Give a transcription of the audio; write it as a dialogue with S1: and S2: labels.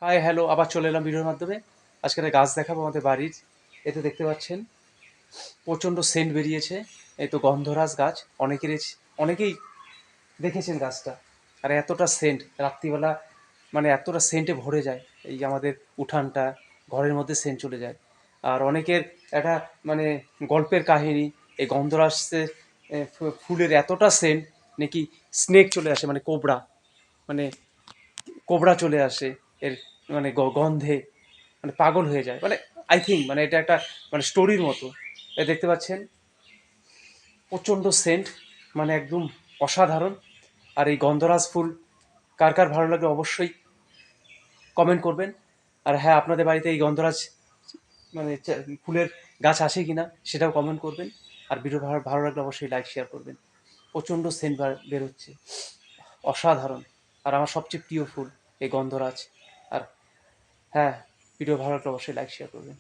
S1: Hi hello, আবার চলে এলাম ভিডিওর মাধ্যমে। আজকে একটা গাছ দেখাবো আমাদের বাড়ির। এতে দেখতে পাচ্ছেন প্রচণ্ড সেন্ট বেরিয়েছে। এই তো গন্ধরাজ গাছ, অনেকেই দেখেছেন গাছটা। আর এতটা সেন্ট রাত্রিবেলা, মানে এতটা সেন্টে ভরে যায় এই যে আমাদের উঠানটা, ঘরের মধ্যে সেন্ট চলে যায়। আর অনেকের একটা মানে গল্পের কাহিনী, এই গন্ধরাজের ফুলের এতটা সেন্ট নাকি স্নেক চলে আসে, মানে কোবরা, মানে কোবরা চলে আসে এর মানে গন্ধে, মানে পাগল হয়ে যায়। মানে আই থিঙ্ক মানে এটা একটা মানে স্টোরির মতো। এ দেখতে পাচ্ছেন প্রচণ্ড সেন্ট, মানে একদম অসাধারণ। আর এই গন্ধরাজ ফুল কার কার ভালো লাগে অবশ্যই কমেন্ট করবেন। আর হ্যাঁ, আপনাদের বাড়িতে এই গন্ধরাজ মানে ফুলের গাছ আছে কি না সেটাও কমেন্ট করবেন। আর ভিডিও ভালো ভালো লাগলে অবশ্যই লাইক শেয়ার করবেন। প্রচণ্ড সেন্ট বেরোচ্ছে, অসাধারণ। আর আমার সবচেয়ে প্রিয় ফুল এই গন্ধরাজ। আর হ্যাঁ, ভিডিও ভালো লাগলে অবশ্যই লাইক শেয়ার করবেন।